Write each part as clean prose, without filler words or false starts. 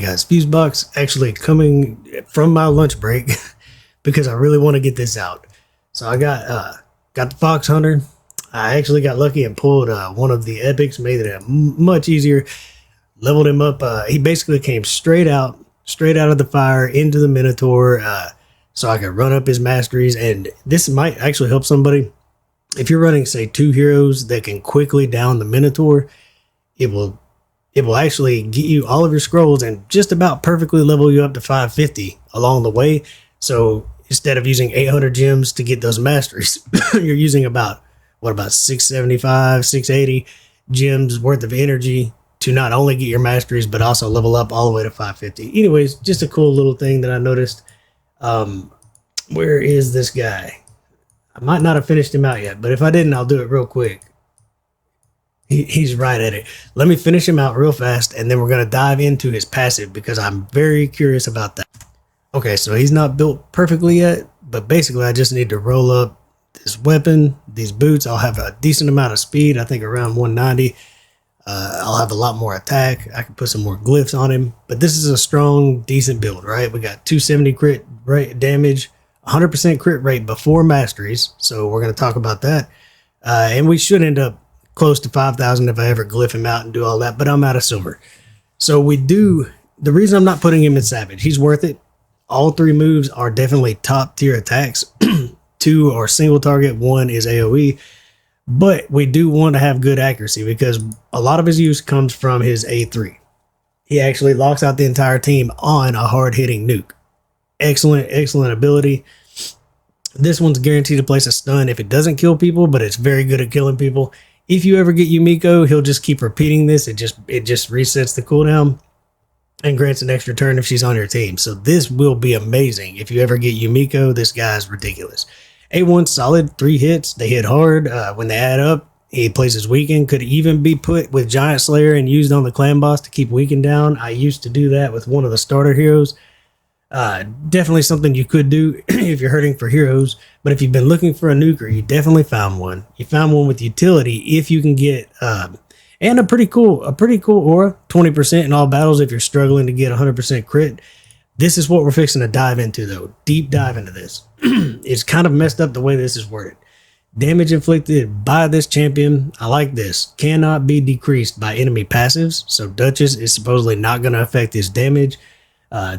guys, fuse box actually coming from my lunch break because I really want to get this out. So I got the Foxhunter. I actually got lucky and pulled one of the epics, made it much easier. Leveled him up. He basically came straight out of the fire into the Minotaur, so I could run up his masteries. And this might actually help somebody if you're running, say, 2 heroes that can quickly down the Minotaur. It will actually get you all of your scrolls and just about perfectly level you up to 550 along the way. So instead of using 800 gems to get those masteries, you're using about 675, 680 gems worth of energy to not only get your masteries, but also level up all the way to 550. Anyways, just a cool little thing that I noticed. Where is this guy? I might not have finished him out yet, but if I didn't, I'll do it real quick. He's right at it. Let me finish him out real fast, and then we're going to dive into his passive because I'm very curious about that. Okay, so he's not built perfectly yet, but basically I just need to roll up this weapon, these boots. I'll have a decent amount of speed, I think around 190. I'll have a lot more attack. I can put some more glyphs on him, but this is a strong, decent build, right? We got 270 crit rate damage, 100% crit rate before masteries, so we're going to talk about that. And we should end up close to 5,000 if I ever glyph him out and do all that, but I'm out of silver. So the reason I'm not putting him in Savage, he's worth it. All 3 moves are definitely top tier attacks. 2 are single target, 1 is AoE. But we do want to have good accuracy because a lot of his use comes from his A3. He actually locks out the entire team on a hard-hitting nuke. Excellent ability. This one's guaranteed to place a stun if it doesn't kill people, but it's very good at killing people. If you ever get Yumiko, he'll just keep repeating this. It just resets the cooldown and grants an extra turn if she's on your team. So this will be amazing. If you ever get Yumiko, this guy's ridiculous. A1 solid, 3 hits. They hit hard. When they add up, he places weaken. Could even be put with Giant Slayer and used on the clan boss to keep weaken down. I used to do that with one of the starter heroes. Definitely something you could do if you're hurting for heroes. But if you've been looking for a nuker, you definitely found one. You found one with utility if you can get and a pretty cool aura, 20% in all battles if you're struggling to get 100% crit. This is what we're fixing to dive into, though. Deep dive into this. It's kind of messed up the way this is worded. Damage inflicted by this champion, I like this, cannot be decreased by enemy passives. So Duchess is supposedly not going to affect his damage.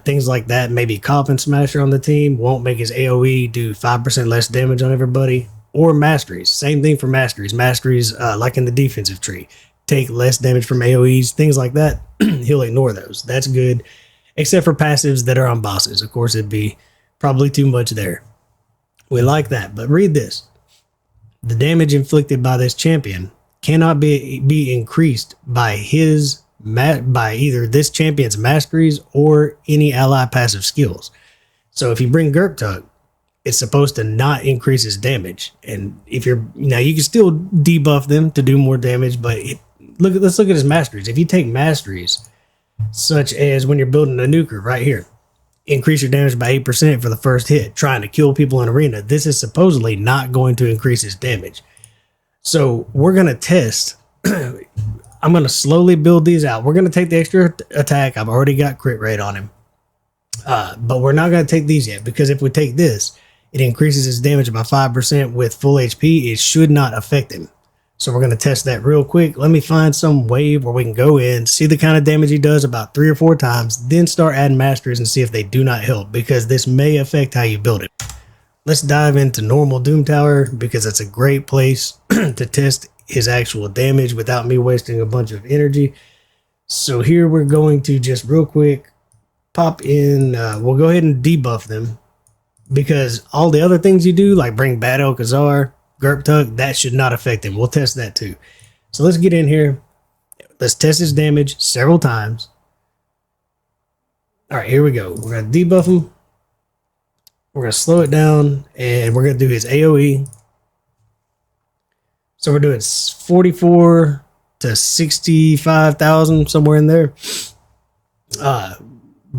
Things like that. Maybe Coffin Smasher on the team won't make his AoE do 5% less damage on everybody. Or Masteries. Same thing for Masteries. Masteries, like in the defensive tree, take less damage from AoEs. Things like that. He'll ignore those. That's good. Except for passives that are on bosses. Of course, it'd be probably too much there. We like that. But read this. The damage inflicted by this champion cannot be increased by either this champion's masteries or any ally passive skills. So if you bring Gurk, it's supposed to not increase his damage. And if you can still debuff them to do more damage, but let's look at his masteries. If you take masteries, such as when you're building a nuker right here, increase your damage by 8% for the first hit, trying to kill people in arena. This is supposedly not going to increase his damage. So we're going to test. I'm going to slowly build these out. We're going to take the extra attack. I've already got crit rate on him. But we're not going to take these yet, because if we take this, it increases his damage by 5% with full HP. It should not affect him. So we're going to test that real quick. Let me find some wave where we can go in, see the kind of damage he does about 3 or 4 times, then start adding masteries and see if they do not help, because this may affect how you build it. Let's dive into normal Doom Tower, because it's a great place to test his actual damage without me wasting a bunch of energy. So here we're going to just real quick pop in. We'll go ahead and debuff them, because all the other things you do, like bring Bad Alcazar, Gurk Tuck, that should not affect him. We'll test that too. So let's get in here. Let's test his damage several times. All right, here we go. We're going to debuff him. We're going to slow it down, and we're going to do his AoE. So we're doing 44 to 65,000, somewhere in there.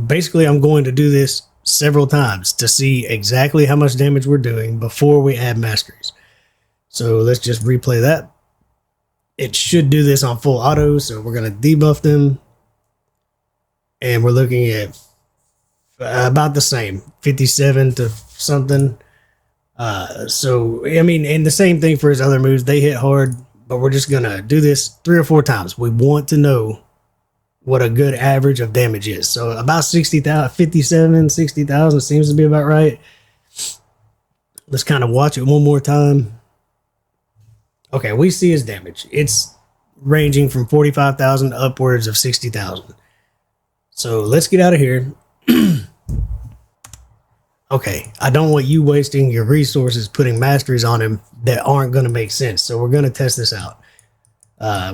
Basically, I'm going to do this several times to see exactly how much damage we're doing before we add masteries. So let's just replay that. It should do this on full auto, so we're going to debuff them. and we're looking at about the same, 57 to something. So I mean, and the same thing for his other moves. They hit hard, but we're just gonna do this 3 or 4 times. We want to know what a good average of damage is. So about 60,000, 57, 60,000 seems to be about right. Let's kind of watch it one more time. Okay, we see his damage. It's ranging from 45,000 upwards of 60,000. So let's get out of here. Okay, I don't want you wasting your resources putting masteries on him that aren't going to make sense. So we're going to test this out.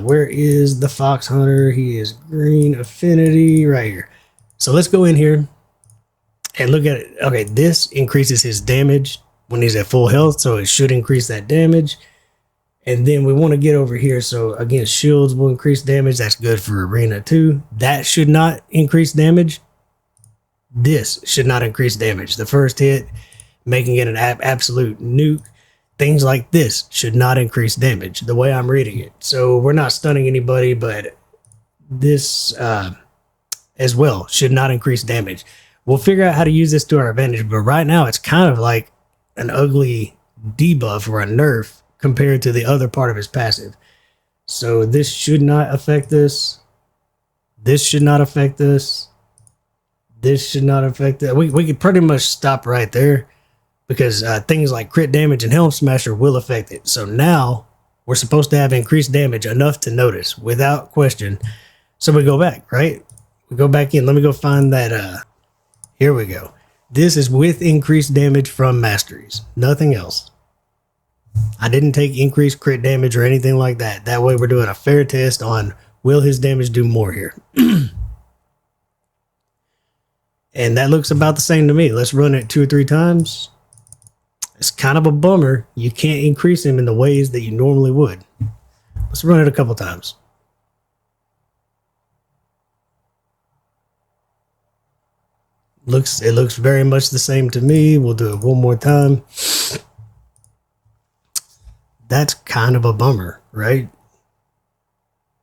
Where is the Fox Hunter? He is green affinity right here. So let's go in here and look at it. Okay, this increases his damage when he's at full health, so it should increase that damage. And then we want to get over here. So again, shields will increase damage. That's good for arena too. That should not increase damage. This should not increase damage. The first hit, making it an absolute nuke. Things like this should not increase damage the way I'm reading it. So we're not stunning anybody, but this as well should not increase damage. We'll figure out how to use this to our advantage, but right now it's kind of like an ugly debuff or a nerf compared to the other part of his passive. So this should not affect this. This should not affect this. This should not affect that. We could pretty much stop right there because things like crit damage and helm smasher will affect it. So now we're supposed to have increased damage enough to notice without question. So we go back, right? We go back in. Let me go find that. Here we go. This is with increased damage from masteries. Nothing else. I didn't take increased crit damage or anything like that. That way we're doing a fair test on will his damage do more here. And that looks about the same to me. Let's run it 2 or 3 times. It's kind of a bummer. You can't increase him in the ways that you normally would. Let's run it a couple times. It looks very much the same to me. We'll do it one more time. That's kind of a bummer, right?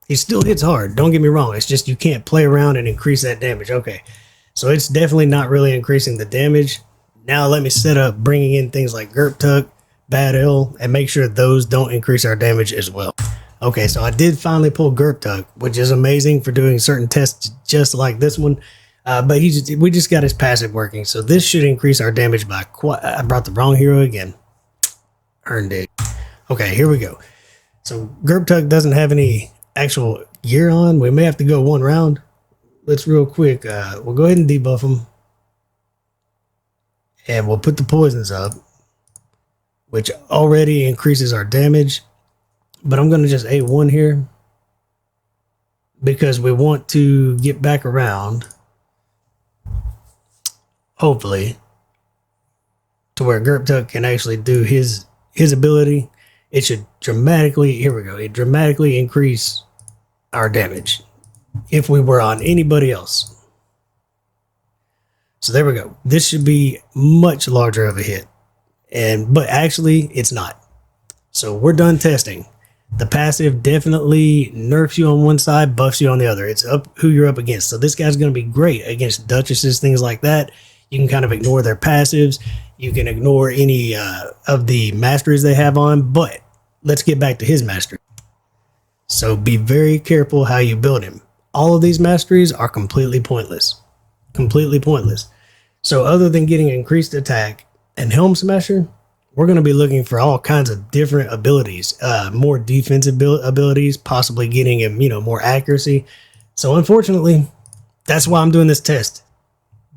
He still hits hard. Don't get me wrong. It's just you can't play around and increase that damage. Okay. So it's definitely not really increasing the damage. Now let me set up bringing in things like Gurp Tuck, Bad L, and make sure those don't increase our damage as well. Okay, so I did finally pull Gurp Tuck, which is amazing for doing certain tests just like this one. But we just got his passive working. So this should increase our damage by quite... I brought the wrong hero again. Earned it. Okay, here we go. So Gurp Tuck doesn't have any actual gear on. We may have to go one round. Let's real quick, we'll go ahead and debuff them. And we'll put the poisons up, which already increases our damage. But I'm going to just A1 here because we want to get back around, hopefully, to where Gurp Tuck can actually do his ability. It should dramatically, here we go, it dramatically increase our damage if we were on anybody else. So there we go. This should be much larger of a hit. But actually it's not. So we're done testing. The passive definitely nerfs you on one side, buffs you on the other. It's up who you're up against. So this guy's going to be great against duchesses, things like that. You can kind of ignore their passives. You can ignore any of the masteries they have on, but let's get back to his mastery. So be very careful how you build him. All of these masteries are completely pointless. Completely pointless. So other than getting increased attack and helm smasher, we're going to be looking for all kinds of different abilities, more defensive abilities, possibly getting him, more accuracy. So unfortunately, that's why I'm doing this test.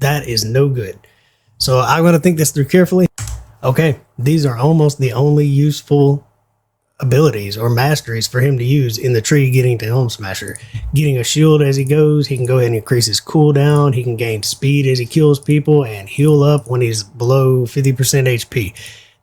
That is no good. So I'm going to think this through carefully. Okay, these are almost the only useful abilities or masteries for him to use in the tree getting to Helm Smasher. Getting a shield as he goes, he can go ahead and increase his cooldown, he can gain speed as he kills people, and heal up when he's below 50% HP.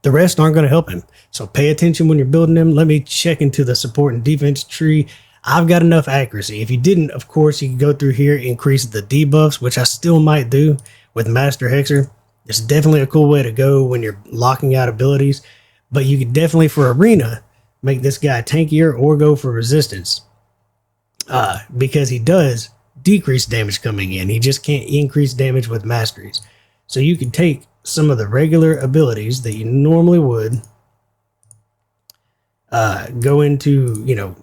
The rest aren't going to help him, so pay attention when you're building him. Let me check into the support and defense tree. I've got enough accuracy. If you didn't, of course, you can go through here, increase the debuffs, which I still might do with Master Hexer. It's definitely a cool way to go when you're locking out abilities, but you could definitely, for arena, make this guy tankier or go for resistance, because he does decreased damage coming in. He just can't increase damage with masteries. So you can take some of the regular abilities that you normally would, go into, you know,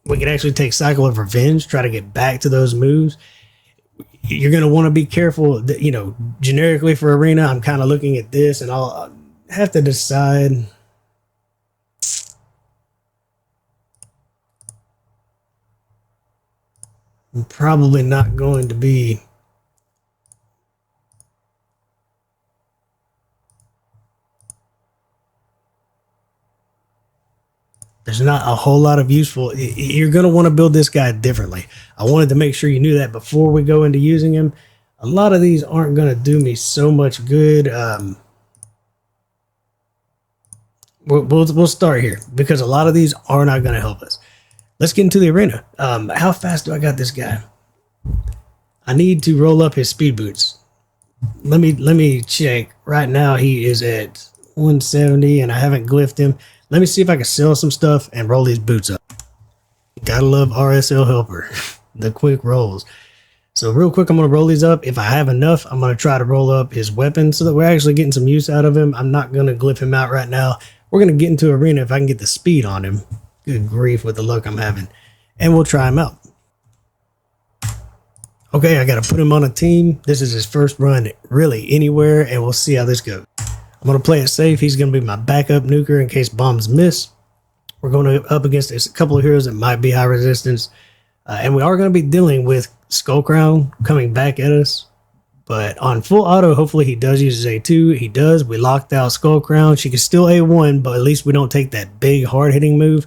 we can actually take Cycle of Revenge, try to get back to those moves. You're going to want to be careful that, you know, generically for Arena, I'm kind of looking at this and I'll have to decide. I'm probably not going to be. There's not a whole lot of useful. You're going to want to build this guy differently. I wanted to make sure you knew that before we go into using him. A lot of these aren't going to do me so much good. We'll start here because a lot of these are not going to help us. Let's get into the arena. How fast do I got this guy? I need to roll up his speed boots. Let me check. Right now he is at 170 and I haven't glyphed him. Let me see if I can sell some stuff and roll these boots up. Gotta love RSL Helper. The quick rolls. So real quick, I'm going to roll these up. If I have enough, I'm going to try to roll up his weapon so that we're actually getting some use out of him. I'm not going to glyph him out right now. We're going to get into arena if I can get the speed on him. Good grief with the luck I'm having. And we'll try him out. Okay, I got to put him on a team. This is his first run really anywhere, and we'll see how this goes. I'm going to play it safe. He's going to be my backup nuker in case bombs miss. We're going to up against a couple of heroes that might be high resistance. And we are going to be dealing with Skull Crown coming back at us. But on full auto, hopefully he does use his A2. He does. We locked out Skull Crown. She can still A1, but at least we don't take that big hard-hitting move.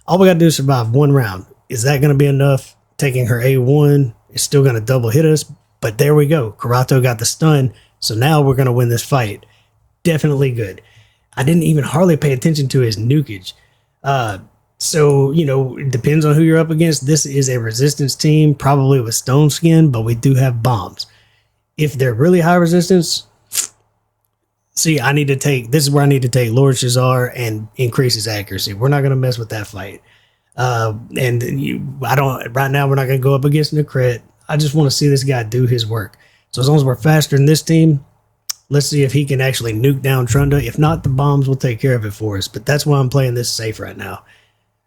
All we got to do is survive one round. Is that going to be enough? Taking her A1 is still going to double hit us. But there we go. Karato got the stun. So now we're going to win this fight. Definitely good. I didn't even hardly pay attention to his nukage. So, you know, it depends on who you're up against. This is a resistance team, probably with stone skin, but we do have bombs. If they're really high resistance, see, I need to take, this is where I need to take Lord Shazar and increase his accuracy. We're not going to mess with that fight. Right now we're not going to go up against Necret. I just want to see this guy do his work. So as long as we're faster than this team, let's see if he can actually nuke down Trunda. If not, the bombs will take care of it for us. But that's why I'm playing this safe right now.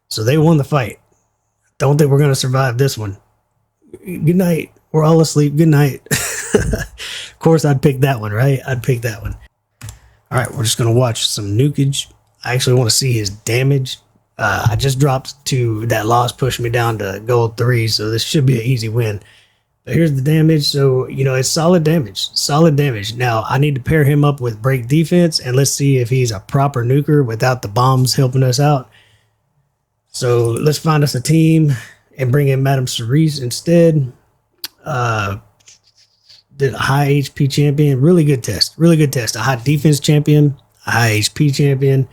So they won the fight. Don't think we're going to survive this one. Good night. We're all asleep. Good night. Of course, I'd pick that one, right? I'd pick that one. All right, we're just going to watch some nukage. I actually want to see his damage. I just dropped to that loss, pushed me down to gold 3, so this should be an easy win. But here's the damage. So, you know, it's solid damage. Solid damage. Now, I need to pair him up with break defense, and let's see if he's a proper nuker without the bombs helping us out. So, let's find us a team and bring in Madame Cerise instead. Did a high HP champion. Really good test. Really good test. A high defense champion. A high HP champion.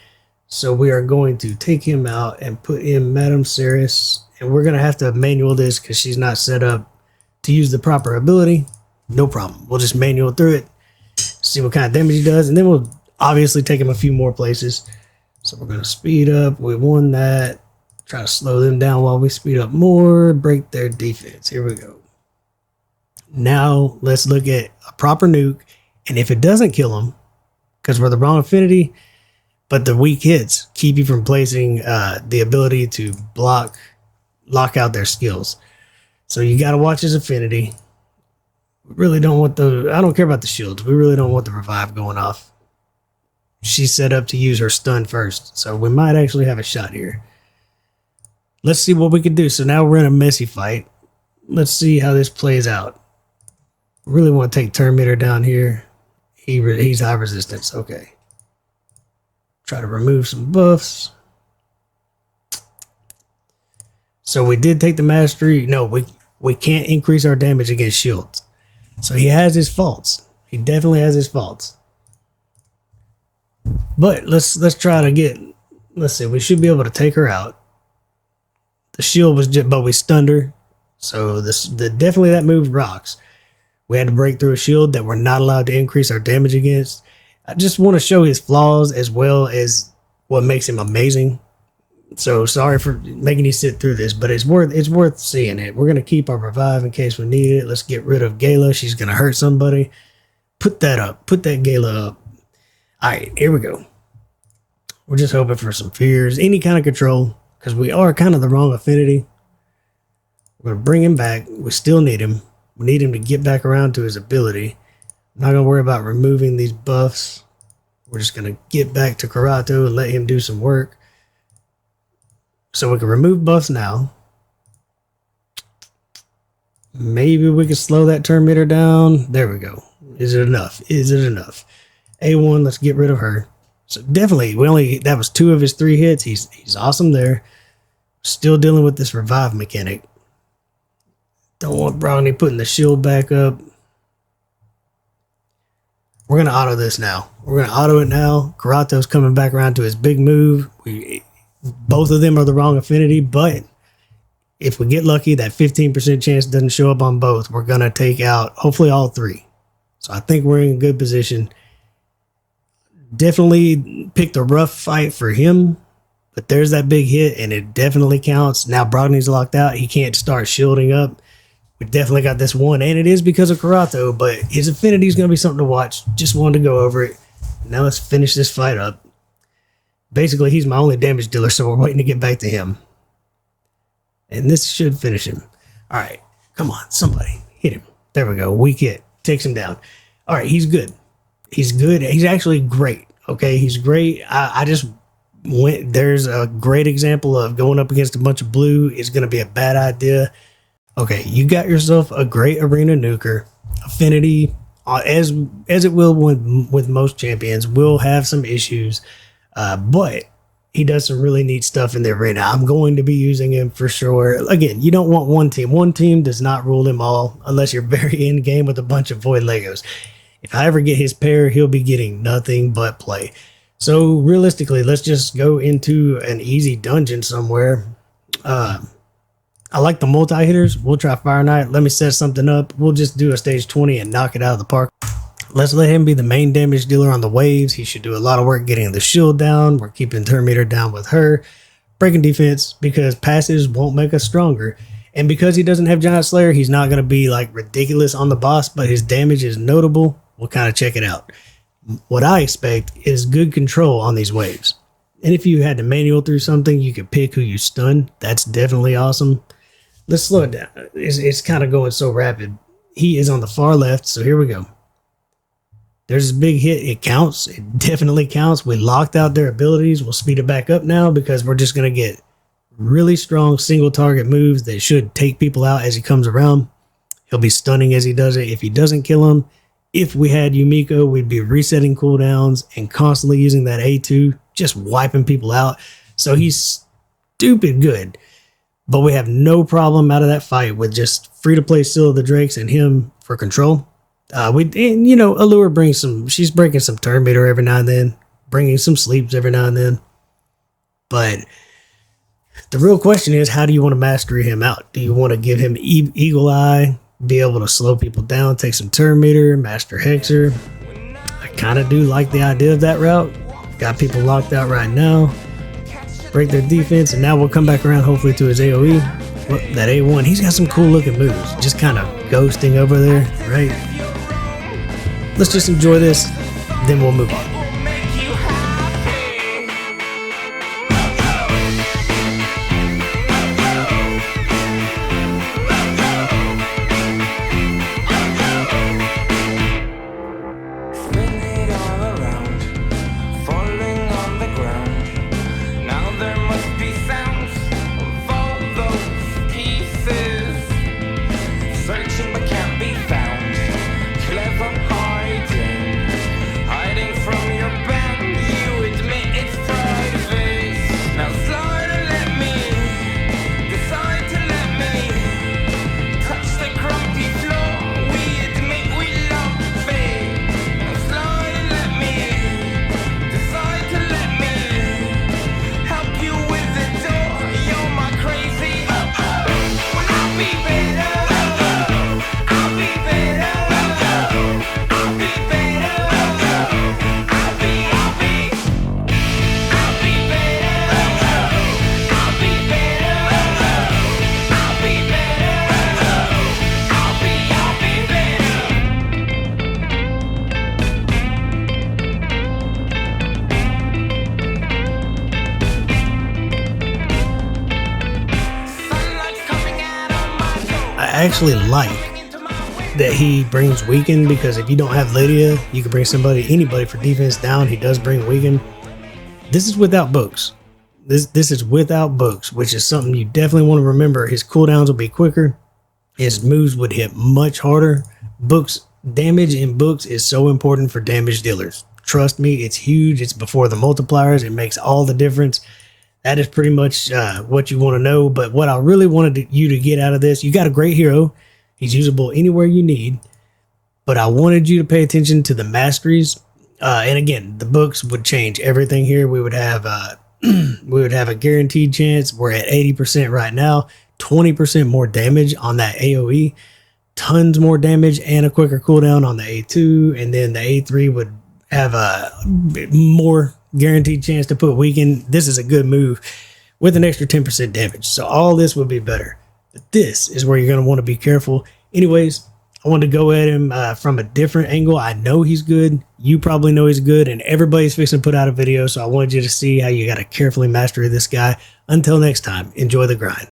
So, we are going to take him out and put in Madame Cerise. And we're going to have to manual this because she's not set up to use the proper ability. No problem. We'll just manual through it, see what kind of damage he does, and then we'll obviously take him a few more places. So we're going to speed up. We won that. Try to slow them down while we speed up more. Break their defense. Here we go. Now let's look at a proper nuke, and if it doesn't kill him, because we're the wrong affinity, but the weak hits keep you from placing the ability to lock out their skills. So you got to watch his affinity. We really don't want I don't care about the shields. We really don't want the revive going off. She's set up to use her stun first. So we might actually have a shot here. Let's see what we can do. So now we're in a messy fight. Let's see how this plays out. Really want to take Terminator down here. He's high resistance. Okay. Try to remove some buffs. So we did take the mastery. No, we can't increase our damage against shields. So he has his faults. He definitely has his faults. But let's try to get. Let's see. We should be able to take her out. The shield was just, but we stunned her. So definitely that move rocks. We had to break through a shield that we're not allowed to increase our damage against. I just want to show his flaws as well as what makes him amazing. So sorry for making you sit through this, but it's worth seeing it. We're gonna keep our revive in case we need it. Let's get rid of Gala. She's gonna hurt somebody. Put that up. Put that Gala up. All right, here we go. We're just hoping for some fears, any kind of control, because we are kind of the wrong affinity. We're gonna bring him back. We still need him. We need him to get back around to his ability. I'm not gonna worry about removing these buffs. We're just gonna get back to Karato and let him do some work. So we can remove buffs now. Maybe we can slow that turn meter down. There we go. Is it enough? Is it enough? A1, let's get rid of her. So definitely, that was 2 of his 3 hits. He's awesome there. Still dealing with this revive mechanic. Don't want Brownie putting the shield back up. We're going to auto this now. We're going to auto it now. Karato's coming back around to his big move. Both of them are the wrong affinity, but if we get lucky, that 15% chance doesn't show up on both. We're going to take out, hopefully, all 3. So I think we're in a good position. Definitely picked a rough fight for him, but there's that big hit, and it definitely counts. Now Brogny's locked out. He can't start shielding up. We definitely got this one, and it is because of Karato, but his affinity is going to be something to watch. Just wanted to go over it. Now let's finish this fight up. Basically, he's my only damage dealer, so we're waiting to get back to him. And this should finish him. All right, come on, somebody hit him. There we go, weak hit. Takes him down. All right, he's good. He's good. He's actually great. Okay, he's great. I just went. There's a great example of going up against a bunch of blue is going to be a bad idea. Okay, you got yourself a great arena nuker. Affinity, as it will with most champions, will have some issues, but he does some really neat stuff in the arena. I'm going to be using him for sure. Again, you don't want one team. One team does not rule them all unless you're very in game with a bunch of void Legos. If I ever get his pair, he'll be getting nothing but play. So realistically, let's just go into an easy dungeon somewhere. I like the multi-hitters. We'll try Fire Knight. Let me set something up. We'll just do a stage 20 and knock it out of the park. Let's let him be the main damage dealer on the waves. He should do a lot of work getting the shield down. We're keeping turn meter down with her. Breaking defense, because passes won't make us stronger. And because he doesn't have Giant Slayer, he's not going to be like ridiculous on the boss, but his damage is notable. We'll kind of check it out. What I expect is good control on these waves. And if you had to manual through something, you could pick who you stun. That's definitely awesome. Let's slow it down. It's kind of going so rapid. He is on the far left, so here we go. There's this big hit. It counts. It definitely counts. We locked out their abilities. We'll speed it back up now because we're just going to get really strong single target moves that should take people out as he comes around. He'll be stunning as he does it. If he doesn't kill him, if we had Yumiko, we'd be resetting cooldowns and constantly using that A2, just wiping people out. So he's stupid good. But we have no problem out of that fight with just free-to-play Seal of the Drakes and him for control. Allure brings she's breaking some turn meter every now and then, bringing some sleeps every now and then. But the real question is, how do you want to mastery him out? Do you want to give him Eagle Eye, be able to slow people down, take some turn meter, master Hexer? I kind of do like the idea of that route. Got people locked out right now. Break their defense, and now we'll come back around hopefully to his AoE. Look, that A1, he's got some cool looking moves. Just kind of ghosting over there, right? Let's just enjoy this, then we'll move on. Searching but can't be found. Clever hiding from I actually like that he brings weaken, because if you don't have Lydia, you can bring anybody for defense down. He does bring weaken. This is without books. This is without books, which is something you definitely want to remember. His cooldowns will be quicker. His moves would hit much harder. Books damage in books is so important for damage dealers. Trust me, it's huge. It's before the multipliers. It makes all the difference. That is pretty much what you want to know. But what I really wanted you to get out of this, you got a great hero. He's usable anywhere you need. But I wanted you to pay attention to the masteries. And again, the books would change everything here. We would have a guaranteed chance. We're at 80% right now. 20% more damage on that AoE. Tons more damage and a quicker cooldown on the A2. And then the A3 would have a more guaranteed chance to put weaken. This is a good move with an extra 10% damage. So all this would be better. But this is where you're going to want to be careful. Anyways, I wanted to go at him from a different angle. I know he's good. You probably know he's good. And everybody's fixing to put out a video. So I wanted you to see how you got to carefully master this guy. Until next time, enjoy the grind.